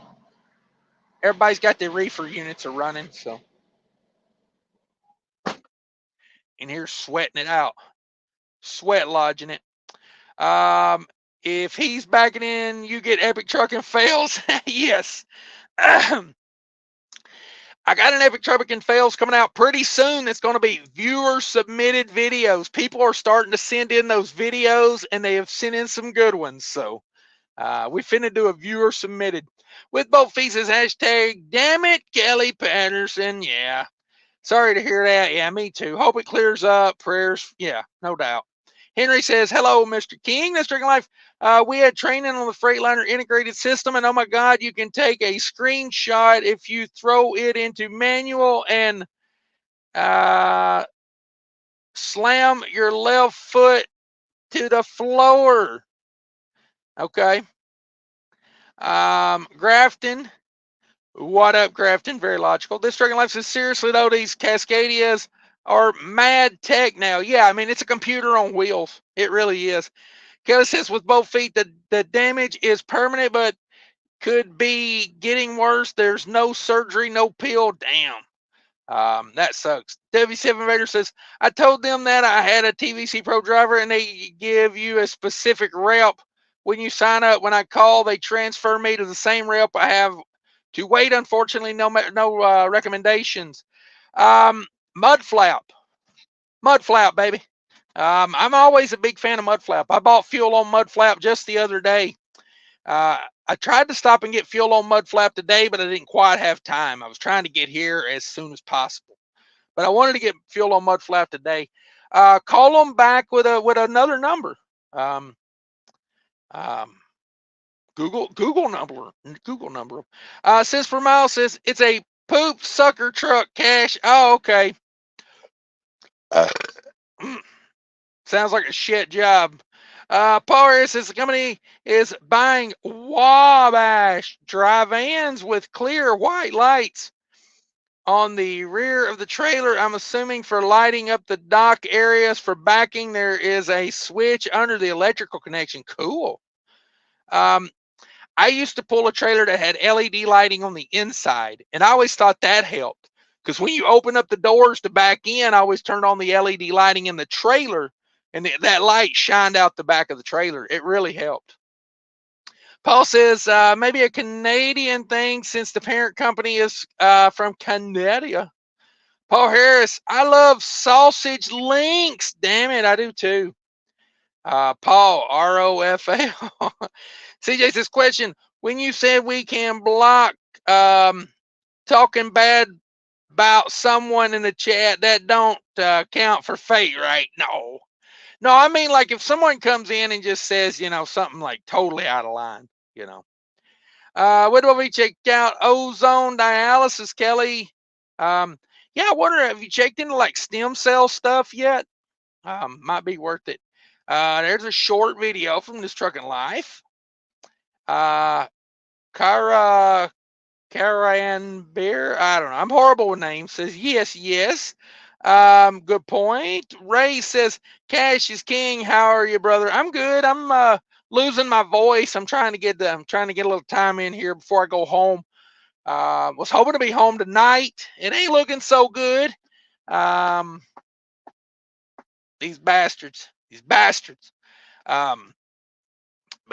everybody's got their reefer units are running, so. And here's sweating it out, sweat lodging it. If he's backing in, you get Epic Trucking fails. Yes. I got an Epic Trucking fails coming out pretty soon. It's going to be viewer submitted videos. People are starting to send in those videos, and they have sent in some good ones. So we finna do a viewer submitted with both fees as hashtag. Damn it, Kelly Patterson. Yeah. Sorry to hear that. Yeah, me too. Hope it clears up. Prayers. Yeah, no doubt. Henry says, hello, Mr. King. That's Trucking Life. We had training on the Freightliner integrated system, and oh my God, you can take a screenshot if you throw it into manual and slam your left foot to the floor. Okay. Grafton. What up, Grafton? Very logical. This Trucking Life says, seriously though, these Cascadias are mad tech now. Yeah, I mean, it's a computer on wheels. It really is. Kelly says, with both feet, the damage is permanent, but could be getting worse. There's no surgery, no pill. Damn. That sucks. W7 Vader says, I told them that I had a TVC Pro driver and they give you a specific rep when you sign up. When I call, they transfer me to the same rep. I have to wait. Unfortunately, no recommendations. Mudflap, baby. I'm always a big fan of Mudflap. I bought fuel on Mudflap just the other day. I tried to stop and get fuel on Mudflap today, but I didn't quite have time. I was trying to get here as soon as possible, but I wanted to get fuel on Mudflap today. Call them back with another number. Um, um, Google number. Cents per mile says it's a poop sucker truck. Cash. Oh, okay. Sounds like a shit job. Paul Harris says the company is buying Wabash dry vans with clear white lights on the rear of the trailer. I'm assuming for lighting up the dock areas. For backing, there is a switch under the electrical connection. Cool. I used to pull a trailer that had LED lighting on the inside, and I always thought that helped because when you open up the doors to back in, I always turned on the LED lighting in the trailer, and that light shined out the back of the trailer. It really helped. Paul says maybe a Canadian thing since the parent company is from Canada. Paul Harris, I love sausage links. Damn it, I do too. Paul, ROFL. CJ says, question, when you said we can block talking bad about someone in the chat, that don't count for fate, right? No, I mean, like if someone comes in and just says, something like totally out of line, What do we check out? Ozone dialysis, Kelly. Yeah, I wonder, have you checked into like stem cell stuff yet? Might be worth it. There's a short video from This Trucking Life. Karayan Bear, I don't know. I'm horrible with names. Says yes. Good point. Ray says, Cash is king. How are you, brother? I'm good. I'm losing my voice. I'm trying to get a little time in here before I go home. Was hoping to be home tonight. It ain't looking so good. These bastards. But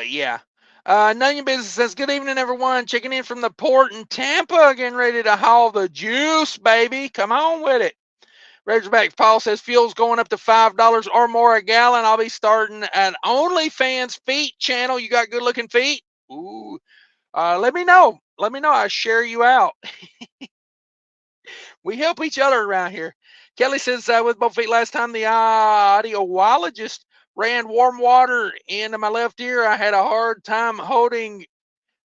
yeah. Nunion Business says, good evening, everyone. Checking in from the port in Tampa, getting ready to haul the juice, baby. Come on with it. Razorback Paul says, fuel's going up to $5 or more a gallon. I'll be starting an OnlyFans feet channel. You got good looking feet? Ooh. Let me know. I'll share you out. We help each other around here. Kelly says, with both feet last time, the audiologist ran warm water into my left ear. I had a hard time holding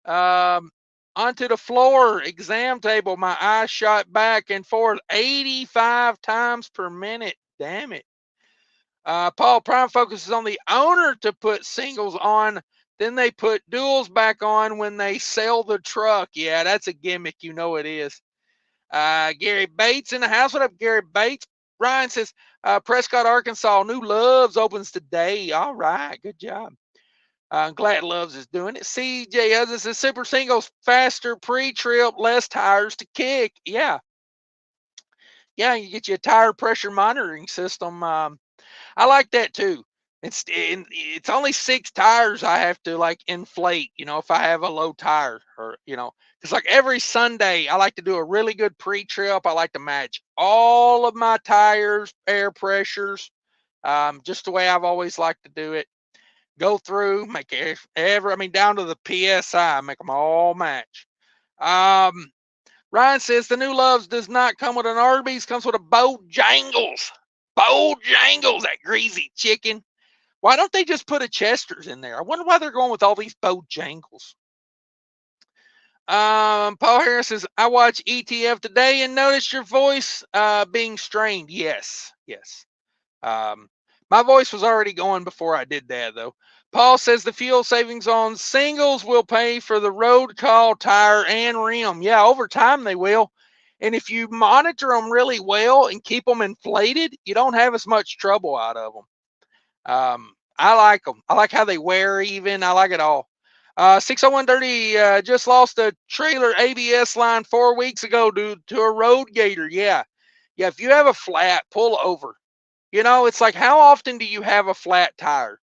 onto the floor exam table. My eyes shot back and forth 85 times per minute. Damn it. Paul, Prime focuses on the owner to put singles on. Then they put duals back on when they sell the truck. Yeah, that's a gimmick. You know it is. Gary Bates in the house. What up, Gary Bates? Ryan says, Prescott, Arkansas, New Loves opens today. All right, good job. I'm glad Loves is doing it. CJ Hudson says, super singles, faster pre-trip, less tires to kick. Yeah, you get you a tire pressure monitoring system. I like that too. It's only 6 tires I have to like inflate, if I have a low tire or, because like every Sunday I like to do a really good pre-trip. I like to match all of my tires, air pressures, just the way I've always liked to do it. Go through, make down to the PSI, make them all match. Ryan says the New Loves does not come with an Arby's, comes with a Bojangles. Bojangles, that greasy chicken. Why don't they just put a Chester's in there? I wonder why they're going with all these Bojangles. Paul Harris says, I watch ETF today and noticed your voice being strained. Yes. My voice was already going before I did that, though. Paul says the fuel savings on singles will pay for the road call, tire, and rim. Yeah, over time they will. And if you monitor them really well and keep them inflated, you don't have as much trouble out of them. I like them. I like how they wear even. I like it all. 60130 just lost a trailer ABS line 4 weeks ago due to a road gator. Yeah. Yeah, if you have a flat, pull over. You know, it's like, how often do you have a flat tire?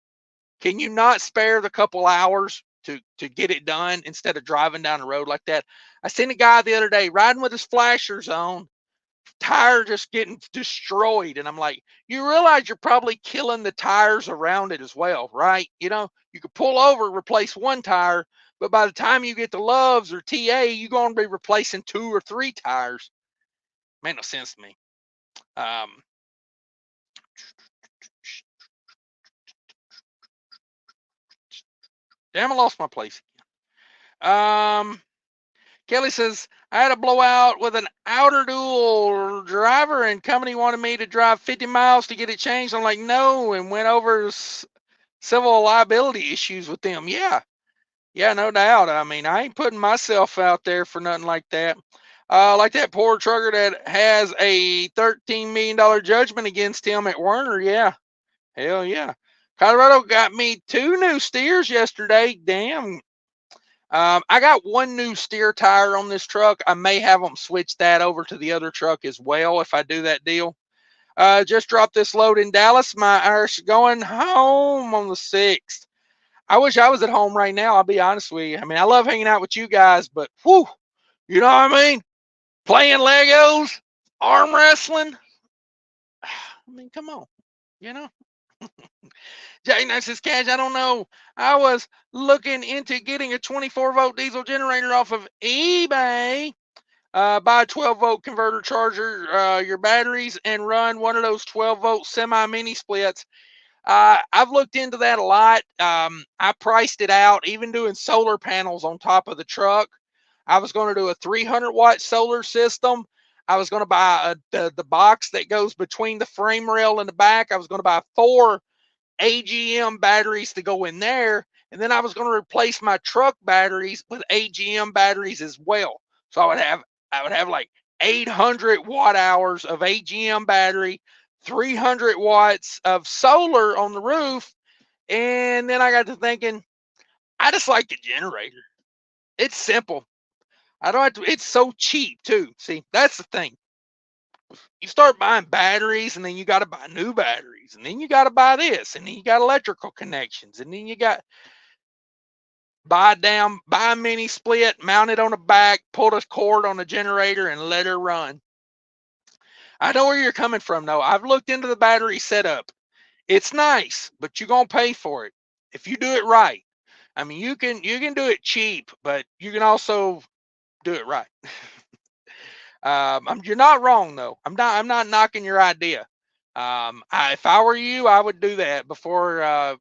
Can you not spare the couple hours to get it done instead of driving down the road like that? I seen a guy the other day riding with his flashers on, tire just getting destroyed, and I'm like, you realize you're probably killing the tires around it as well, right? You know, you could pull over, replace one tire, but by the time you get to Love's or TA, you're going to be replacing 2 or 3 tires. Made no sense to me. Damn, I lost my place. Kelly says, I had a blowout with an outer dual driver, and company wanted me to drive 50 miles to get it changed. I'm like, no, and went over civil liability issues with them. Yeah, no doubt. I mean, I ain't putting myself out there for nothing like that. Like that poor trucker that has a $13 million judgment against him at Werner. Yeah, hell yeah. Colorado got me 2 new steers yesterday. Damn. I got 1 new steer tire on this truck. I may have them switch that over to the other truck as well if I do that deal. Just dropped this load in Dallas. My Irish going home on the 6th. I wish I was at home right now. I'll be honest with you. I mean, I love hanging out with you guys, but whew, you know what I mean? Playing Legos, arm wrestling. I mean, come on, you know. Jay Knight says, Cash, I don't know. I was looking into getting a 24-volt diesel generator off of eBay. Buy a 12-volt converter, charger your batteries, and run one of those 12-volt semi-mini splits. I've looked into that a lot. I priced it out, even doing solar panels on top of the truck. I was going to do a 300-watt solar system. I was going to buy the box that goes between the frame rail and the back. I was going to buy 4 AGM batteries to go in there, and then I was going to replace my truck batteries with AGM batteries as well. So I would have like 800 watt hours of AGM battery, 300 watts of solar on the roof, and then I got to thinking, I just like the generator. It's simple. I don't have to. It's so cheap too. See, that's the thing. You start buying batteries, and then you got to buy new batteries, and then you got to buy this, and then you got electrical connections, and then you got buy a mini split, mount it on the back, pull the cord on the generator, and let her run. I know where you're coming from, though. I've looked into the battery setup. It's nice, but you're gonna pay for it if you do it right. I mean, you can do it cheap, but you can also do it right. You're not wrong though. I'm not knocking your idea. If I were you, I would do that before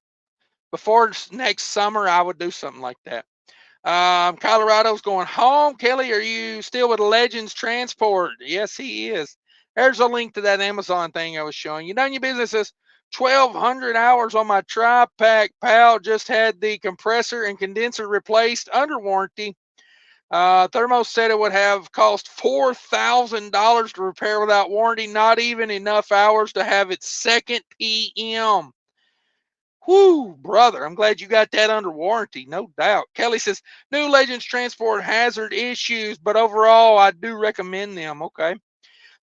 next summer. I would do something like that. Colorado's going home. Kelly, are you still with Legends Transport? Yes, he is. There's a link to that Amazon thing I was showing you. Done your business says 1,200 hours on my tri-pack, pal. Just had the compressor and condenser replaced under warranty. Thermo said it would have cost $4,000 to repair without warranty. Not even enough hours to have its second PM. Whoo, brother, I'm glad you got that under warranty, no doubt. Kelly says, new Legends Transport hazard issues, but overall, I do recommend them. Okay.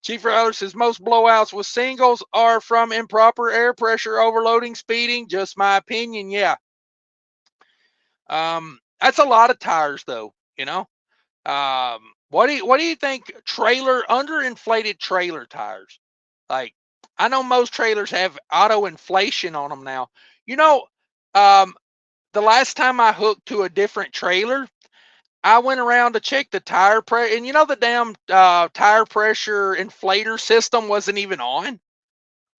Chief Ryler says, most blowouts with singles are from improper air pressure, overloading, speeding. Just my opinion, yeah. That's a lot of tires, though, you know. What do you think underinflated trailer tires? Like, I know most trailers have auto inflation on them now. You know, the last time I hooked to a different trailer, I went around to check the tire pressure, and you know the damn tire pressure inflator system wasn't even on.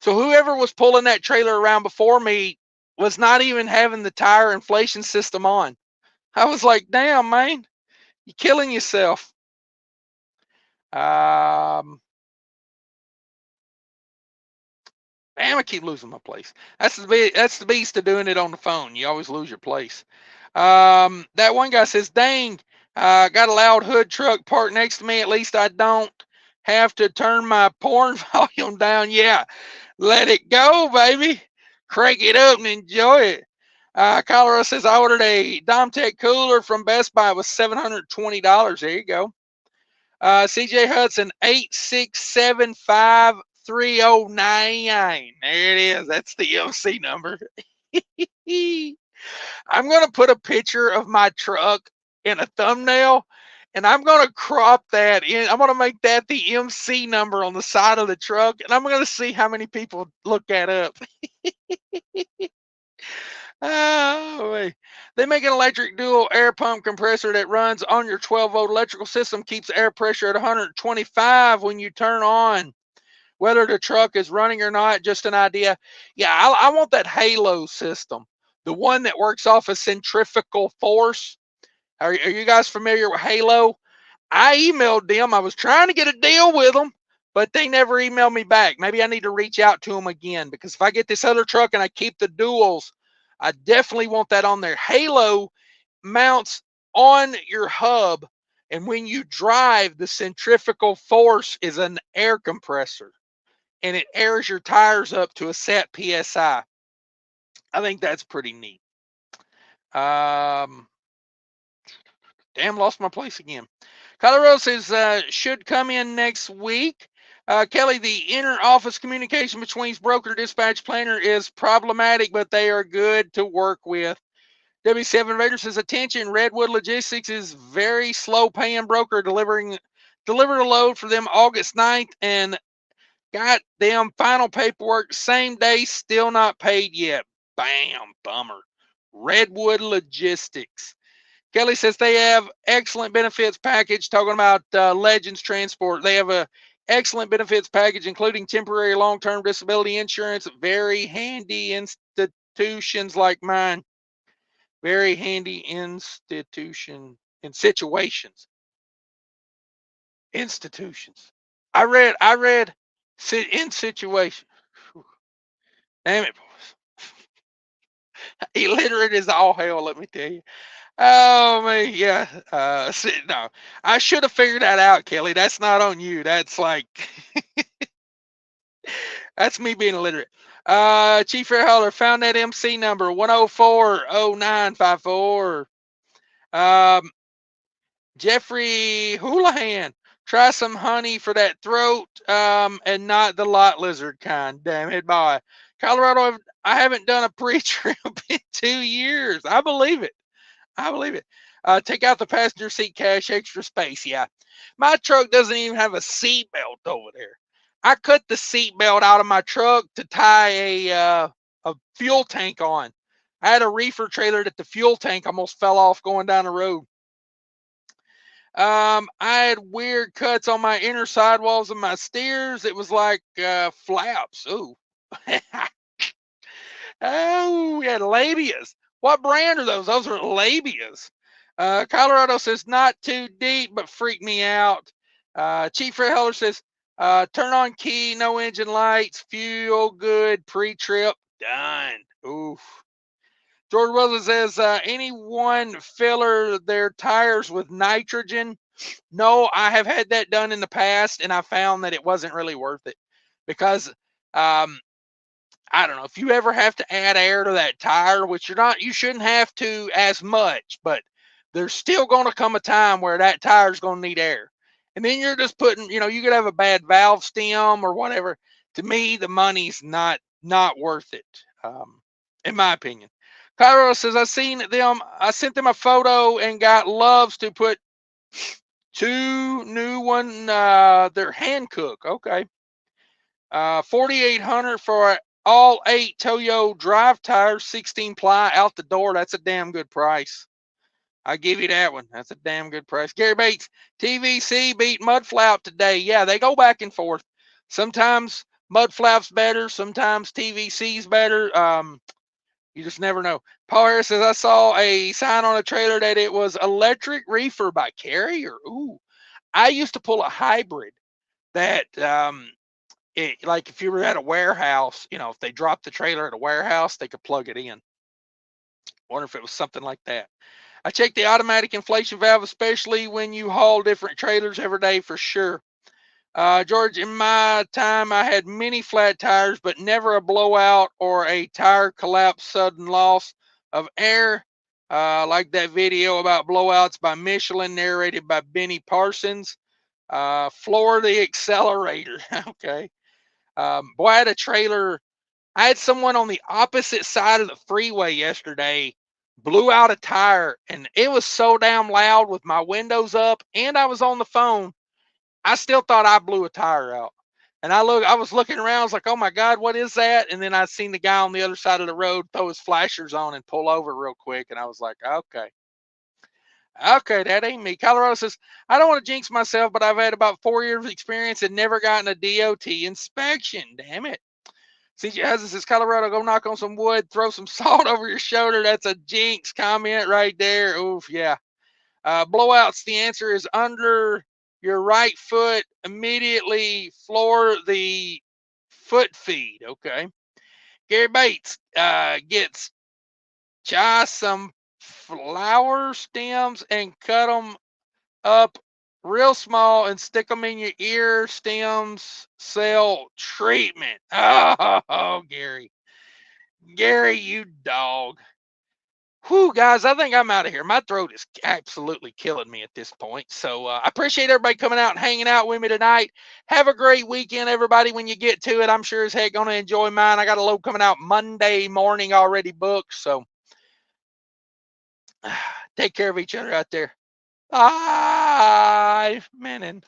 So whoever was pulling that trailer around before me was not even having the tire inflation system on. I was like, damn, man, you're killing yourself. Damn, I keep losing my place. That's the beast of doing it on the phone. You always lose your place. That one guy says, dang, got a loud hood truck parked next to me. At least I don't have to turn my porn volume down. Yeah, let it go, baby. Crank it up and enjoy it. Colorado says, I ordered a Domtech cooler from Best Buy. It was $720. There you go. CJ Hudson 8675309. There it is. That's the MC number. I'm going to put a picture of my truck in a thumbnail, and I'm going to crop that in. I'm going to make that the MC number on the side of the truck, and I'm going to see how many people look that up. Oh, they make an electric dual air pump compressor that runs on your 12-volt electrical system, keeps air pressure at 125 when you turn on. Whether the truck is running or not, just an idea. Yeah, I want that halo system, the one that works off a centrifugal force. Are you guys familiar with halo? I emailed them. I was trying to get a deal with them, but they never emailed me back. Maybe I need to reach out to them again, because if I get this other truck and I keep the duals, I definitely want that on there. Halo mounts on your hub, and when you drive, the centrifugal force is an air compressor, and it airs your tires up to a set PSI. I think that's pretty neat. Damn, lost my place again. Colorado says should come in next week. Kelly, the inner office communication between broker dispatch planner is problematic, but they are good to work with. W7 Raider says, attention, Redwood Logistics is very slow paying broker, delivered a load for them August 9th and got them final paperwork same day, still not paid yet. Bam, bummer. Redwood Logistics. Kelly says they have excellent benefits package. Talking about Legends Transport, they have a excellent benefits package, including temporary long-term disability insurance. Very handy institutions like mine. Very handy institution in situations. Institutions. I read in situation. Damn it, boys. Illiterate is all hell, let me tell you. Oh man, yeah. No, I should have figured that out, Kelly. That's not on you. That's like, that's me being illiterate. Chief Fairholder found that MC number 1040954. Jeffrey Houlihan, try some honey for that throat, and not the lot lizard kind. Damn it, boy. Colorado, I haven't done a pre-trip in 2 years. I believe it. Take out the passenger seat cache, extra space. Yeah. My truck doesn't even have a seat belt over there. I cut the seat belt out of my truck to tie a fuel tank on. I had a reefer trailer that the fuel tank almost fell off going down the road. I had weird cuts on my inner sidewalls of my steers. It was like flaps. Ooh. Oh, we had labias. What brand are those? Those are labias. Colorado says not too deep, but freak me out. Chief Red Heller says turn on key, no engine lights, fuel good, pre-trip done. Oof. George Wilson says anyone filler their tires with nitrogen? No, I have had that done in the past, and I found that it wasn't really worth it, because I don't know, if you ever have to add air to that tire, which you shouldn't have to as much, but there's still going to come a time where that tire is going to need air. And then you're just putting, you could have a bad valve stem or whatever. To me, the money's not worth it, in my opinion. Cairo says, I sent them a photo and got Loves to put 2 new one, they're hand cook. Okay. 4,800 for all 8 Toyo drive tires, 16 ply out the door. That's a damn good price. I give you that one. That's a damn good price. Gary Bates, TVC beat Mudflap today. Yeah, they go back and forth. Sometimes Mudflap's better. Sometimes TVC's better. You just never know. Paul Harris says, I saw a sign on a trailer that it was electric reefer by Carrier. Ooh, I used to pull a hybrid that, like if you were at a warehouse, if they dropped the trailer at a warehouse, they could plug it in. Wonder if it was something like that. I check the automatic inflation valve, especially when you haul different trailers every day, for sure. George, in my time, I had many flat tires, but never a blowout or a tire collapse, sudden loss of air. Like that video about blowouts by Michelin, narrated by Benny Parsons. Floor the accelerator. Okay. Boy, I had a trailer. I had someone on the opposite side of the freeway yesterday blew out a tire, and it was so damn loud with my windows up and I was on the phone. I still thought I blew a tire out. And I was looking around, I was like, oh my God, what is that? And then I seen the guy on the other side of the road throw his flashers on and pull over real quick. And I was like, okay. Okay, that ain't me. Colorado says, I don't want to jinx myself, but I've had about 4 years of experience and never gotten a DOT inspection. Damn it. CJ Hudson says, Colorado, go knock on some wood, throw some salt over your shoulder. That's a jinx comment right there. Oof, yeah. Blowouts, the answer is under your right foot, immediately floor the foot feed. Okay. Gary Bates gets some flower stems and cut them up real small and stick them in your ear. Stems cell treatment. Oh, Gary. Gary, you dog. Whew, guys, I think I'm out of here. My throat is absolutely killing me at this point. So I appreciate everybody coming out and hanging out with me tonight. Have a great weekend, everybody, when you get to it. I'm sure as heck going to enjoy mine. I got a load coming out Monday morning already booked. So take care of each other out there. Bye, man.